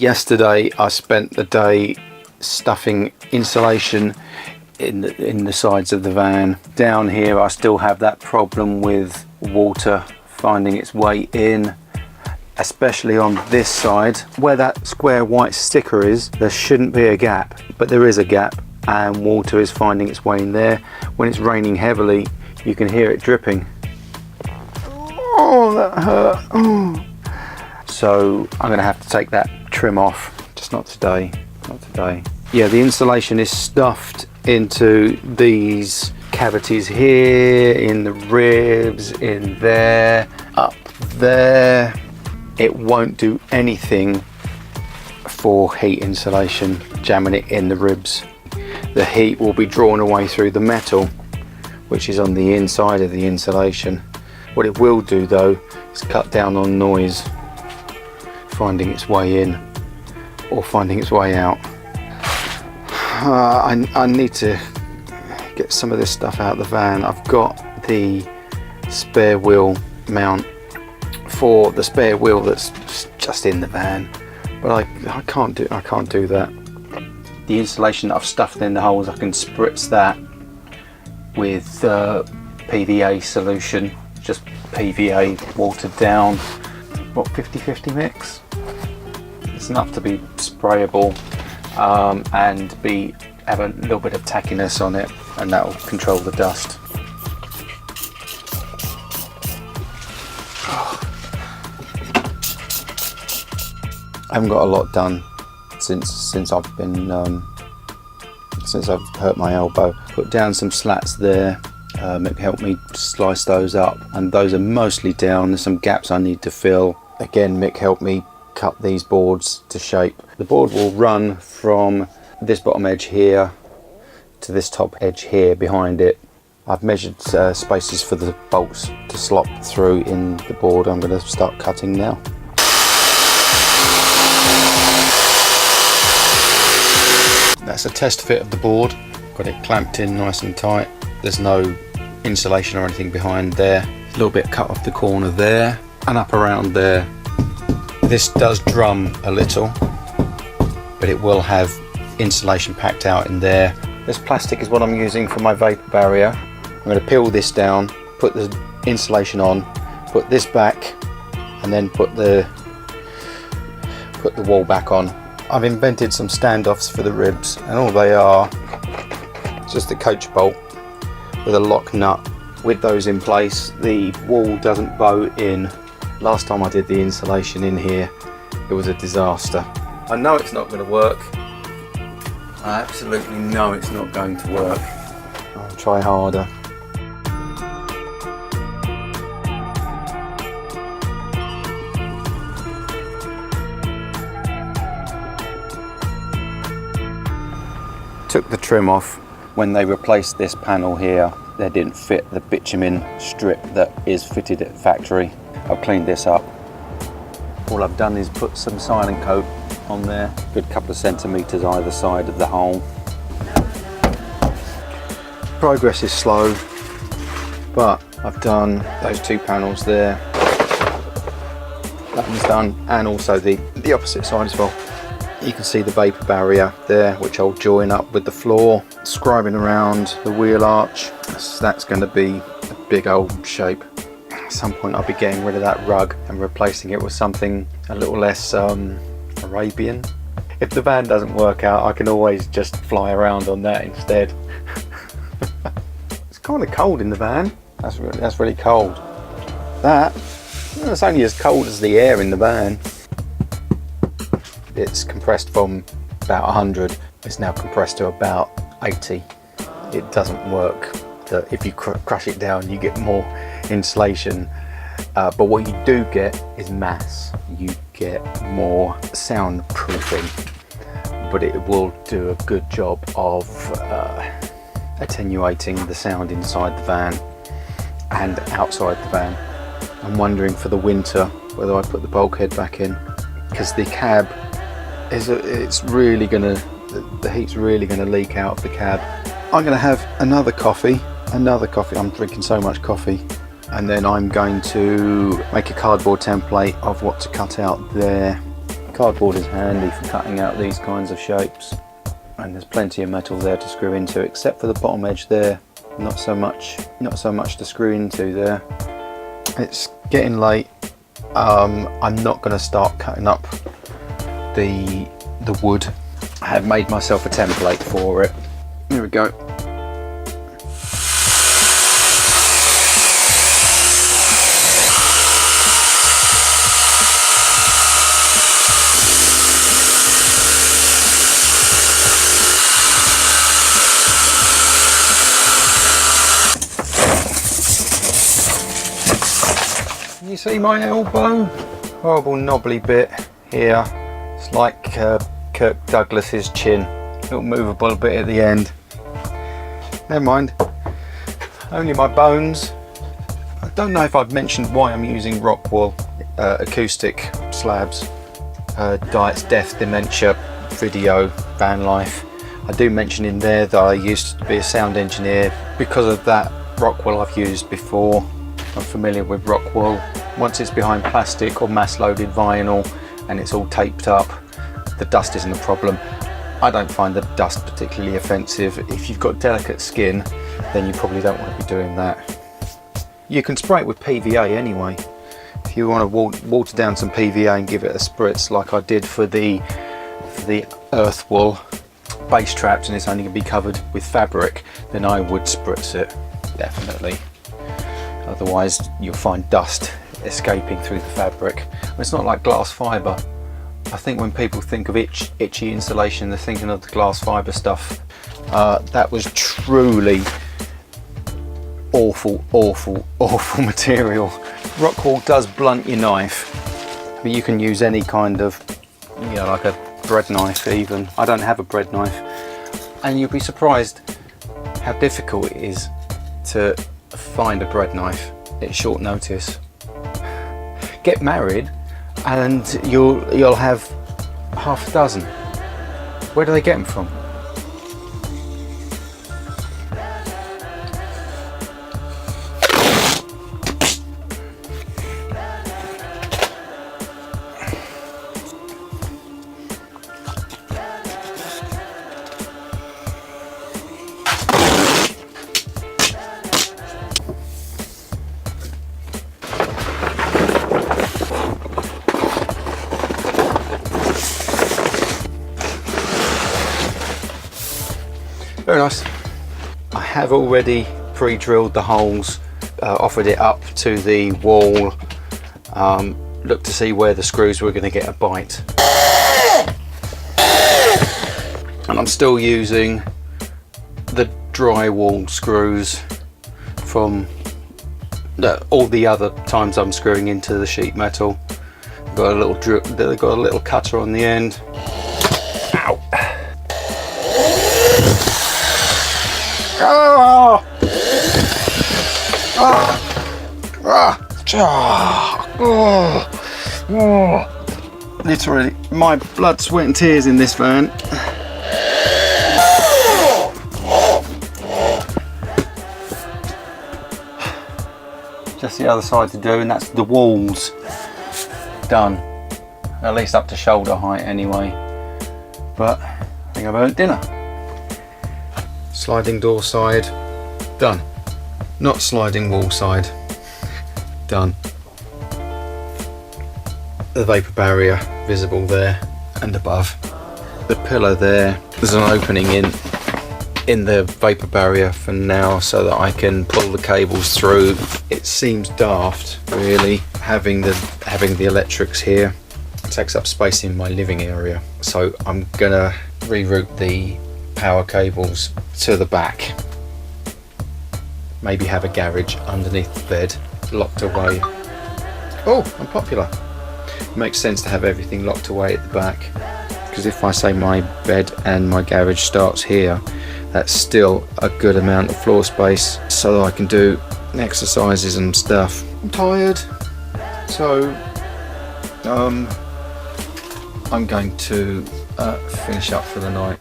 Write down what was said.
Yesterday I spent the day stuffing insulation in the sides of the van. Down here I still have that problem with water finding its way in, especially on this side where that square white sticker is. There shouldn't be a gap, but there is a gap, and water is finding its way in there. When it's raining heavily, you can hear it dripping. Oh, that hurt. Oh. So I'm gonna have to take that trim off. Just not today, not today. Yeah, the insulation is stuffed into these cavities here, in the ribs, in there, up there. It won't do anything for heat insulation, jamming it in the ribs. The heat will be drawn away through the metal, which is on the inside of the insulation. What it will do though is cut down on noise finding its way in or finding its way out. I need to get some of this stuff out of the van. I've got the spare wheel mount for the spare wheel that's just in the van, but I can't do that. The insulation that I've stuffed in the holes, I can spritz that with PVA solution, just PVA watered down. What, 50-50 mix? It's enough to be sprayable and have a little bit of tackiness on it, and that will control the dust. I haven't got a lot done since I've been since I've hurt my elbow. Put down some slats there. It helped me slice those up, and those are mostly down. There's some gaps I need to fill. Again, Mick helped me cut these boards to shape. The board will run from this bottom edge here to this top edge here behind it. I've measured spaces for the bolts to slot through in the board. I'm going to start cutting now. That's a test fit of the board. Got it clamped in nice and tight. There's no insulation or anything behind there. A little bit cut off the corner there and up around there. This does drum a little, but it will have insulation packed out in there. This plastic is what I'm using for my vapor barrier. I'm going to peel this down, put the insulation on, put this back, and then put the wall back on. I've invented some standoffs for the ribs, and all they are is just a coach bolt with a lock nut. With those in place, the wall doesn't bow in. Last time I did the insulation in here, it was a disaster. I know it's not going to work. I absolutely know it's not going to work. I'll try harder. Took the trim off. When they replaced this panel here, they didn't fit the bitumen strip that is fitted at factory. I've cleaned this up. All I've done is put some silent coat on there, a good couple of centimetres either side of the hole. Progress is slow, but I've done those two panels there. That one's done, and also the opposite side as well. You can see the vapor barrier there, which I'll join up with the floor, scribing around the wheel arch. That's going to be a big old shape. At some point I'll be getting rid of that rug and replacing it with something a little less Arabian. If the van doesn't work out, I can always just fly around on that instead. It's kind of cold in the van. That's really cold. It's only as cold as the air in the van. It's compressed from about 100. It's now compressed to about 80. It doesn't work. If you crush it down, you get more insulation, but what you do get is mass. You get more soundproofing, but it will do a good job of attenuating the sound inside the van and outside the van. I'm wondering for the winter whether I put the bulkhead back in, because the cab it's really gonna, the heat's really gonna leak out of the cab. I'm gonna have another coffee. I'm drinking so much coffee, and then I'm going to make a cardboard template of what to cut out there. Cardboard is handy for cutting out these kinds of shapes, and there's plenty of metal there to screw into, except for the bottom edge there. Not so much to screw into there. It's getting late. I'm not going to start cutting up the wood. I have made myself a template for it. Here we go. You see my elbow? Horrible knobbly bit here. It's like Kirk Douglas's chin. Little movable bit at the end. Never mind. Only my bones. I don't know if I've mentioned why I'm using Rockwool acoustic slabs. Diets, Death, Dementia video, van life. I do mention in there that I used to be a sound engineer. Because of that Rockwool I've used before. I'm familiar with Rockwool. Once it's behind plastic or mass loaded vinyl and it's all taped up, the dust isn't a problem. I don't find the dust particularly offensive. If you've got delicate skin, then you probably don't want to be doing that. You can spray it with PVA anyway. If you want to water down some PVA and give it a spritz like I did for the Earthwool base traps, and it's only going to be covered with fabric, then I would spritz it, definitely. Otherwise you'll find dust escaping through the fabric. It's not like glass fibre. I think when people think of itchy insulation, they're thinking of the glass fibre stuff. That was truly awful material. Rockwool does blunt your knife, but you can use any kind of, you know, like a bread knife even. I don't have a bread knife, and you'll be surprised how difficult it is to find a bread knife at short notice. Get married and you'll have half a dozen. Where do they get them from? Very nice. I have already pre-drilled the holes, offered it up to the wall, looked to see where the screws were going to get a bite. And I'm still using the drywall screws from all the other times I'm screwing into the sheet metal. Got a little they've got a little cutter on the end. Ow! Oh! Literally, my blood, sweat and tears in this van. Just the other side to do, and that's the walls done. At least up to shoulder height anyway. But I think I've earned dinner. Sliding door side, done. Not sliding wall side, done. The vapour barrier visible there and above. The pillar there, there's an opening in the vapour barrier for now so that I can pull the cables through. It seems daft really having the electrics here. It takes up space in my living area, so I'm gonna reroute the power cables to the back. Maybe have a garage underneath the bed, locked away. Oh, I'm popular. It makes sense to have everything locked away at the back, because if I say my bed and my garage starts here, that's still a good amount of floor space so that I can do exercises and stuff. I'm tired, so I'm going to finish up for the night.